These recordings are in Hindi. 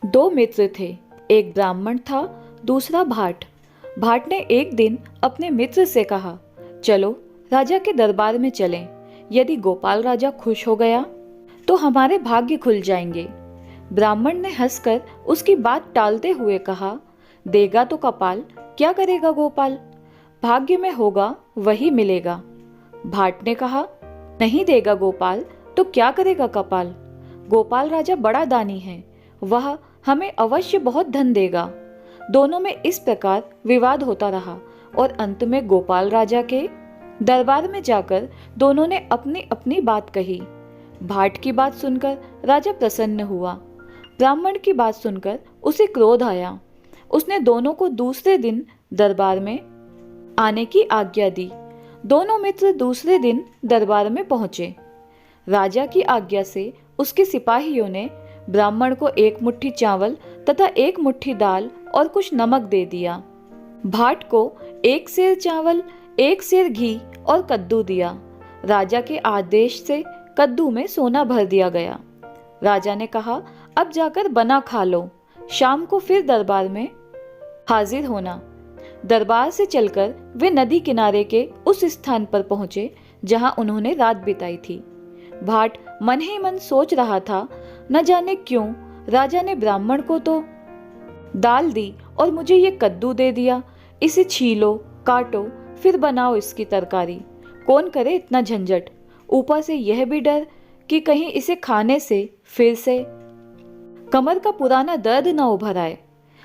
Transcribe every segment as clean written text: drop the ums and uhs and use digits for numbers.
दो मित्र थे। एक ब्राह्मण था, दूसरा भाट। भाट ने एक दिन अपने मित्र से कहा, चलो राजा के दरबार में चलें। यदि गोपाल राजा खुश हो गया तो हमारे भाग्य खुल जाएंगे। ब्राह्मण ने हंसकर उसकी बात टालते हुए कहा, देगा तो कपाल, क्या करेगा गोपाल? भाग्य में होगा वही मिलेगा। भाट ने कहा, नहीं देगा गोपाल तो क्या करेगा कपाल? गोपाल राजा बड़ा दानी है, वह हमें अवश्य बहुत धन देगा। दोनों में इस प्रकार विवाद होता रहा और अंत में गोपाल राजा के दरबार में जाकर दोनों ने अपनी अपनी बात कही। भाट की बात सुनकर राजा प्रसन्न हुआ। ब्राह्मण की बात सुनकर उसे क्रोध आया। उसने दोनों को दूसरे दिन दरबार में आने की आज्ञा दी। दोनों मित्र दूसरे दिन दरबार में पहुंचे। राजा की आज्ञा से उसके सिपाहियों ने ब्राह्मण को एक मुट्ठी चावल तथा एक मुट्ठी दाल और कुछ नमक दे दिया। भाट को एक सेर चावल, एक सेर घी और कद्दू दिया। राजा के आदेश से कद्दू में सोना भर दिया गया। राजा ने कहा, अब जाकर बना खा लो, शाम को फिर दरबार में हाजिर होना। दरबार से चलकर वे नदी किनारे के उस स्थान पर पहुंचे जहां उन्होंने रात बिताई थी। भाट मन ही मन सोच रहा था, न जाने क्यों राजा ने ब्राह्मण को तो दाल दी और मुझे ये कद्दू दे दिया। इसे छीलो, काटो, फिर बनाओ इसकी तरकारी। कौन करे इतना झंझट? ऊपर से यह भी डर कि कहीं इसे खाने से फिर से कमर का पुराना दर्द न उभर आए।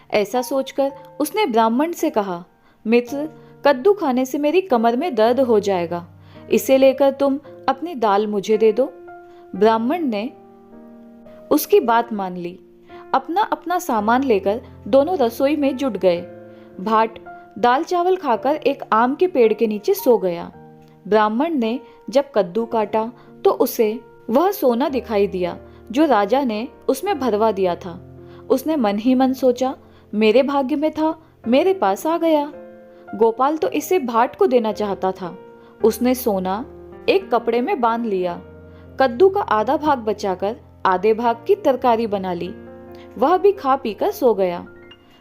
ऐसा सोचकर उसने ब्राह्मण से कहा, मित्र, कद्दू खाने से मेरी कमर में दर्द हो जाएगा, इसे लेकर तुम अपनी दाल मुझे दे दो। ब्राह्मण ने उसकी बात मान ली। अपना अपना सामान लेकर दोनों रसोई में जुट गए। भाट दाल चावल खाकर एक आम के पेड़ के नीचे सो गया। ब्राह्मण ने जब कद्दू काटा तो उसे वह सोना दिखाई दिया जो राजा ने उसमें भरवा दिया था। उसने मन ही मन सोचा, मेरे भाग्य में था, मेरे पास आ गया। गोपाल तो इसे भाट को देना चाहता था। उसने सोना एक कपड़े में बांध लिया। कद्दू का आधा भाग बचाकर आधे भाग की तरकारी बना ली। वह भी खा पीकर सो गया।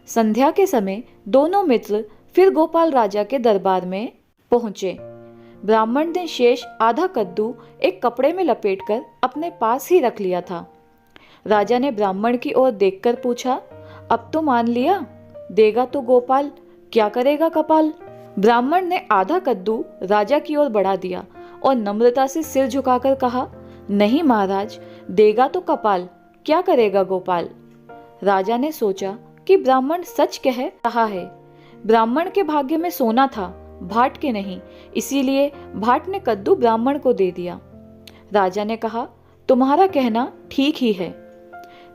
संध्या के समय दोनों मित्र फिर गोपाल राजा के दरबार में पहुंचे। ब्राह्मण ने शेष आधा कद्दू एक कपड़े में लपेटकर अपने पास ही रख लिया था। राजा ने ब्राह्मण की ओर देखकर पूछा, अब तो मान लिया, देगा तो गोपाल, क्या करेगा कपाल? ब्राह्मण ने आधा कद्दू राजा की ओर बढ़ा दिया और नम्रता से सिर झुकाकर कहा, नहीं महाराज, देगा तो कपाल, क्या करेगा गोपाल? राजा ने सोचा कि ब्राह्मण सच कह रहा है। ब्राह्मण के भाग्य में सोना था, भाट के नहीं, इसीलिए भाट ने कद्दू ब्राह्मण को दे दिया। राजा ने कहा, तुम्हारा कहना ठीक ही है,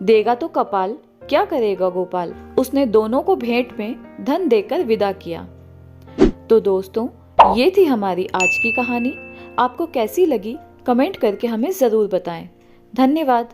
देगा तो कपाल, क्या करेगा गोपाल? उसने दोनों को भेंट में धन देकर विदा किया। तो दोस्तों, ये थी हमारी आज की कहानी। आपको कैसी लगी कमेंट करके हमें ज़रूर बताएं। धन्यवाद।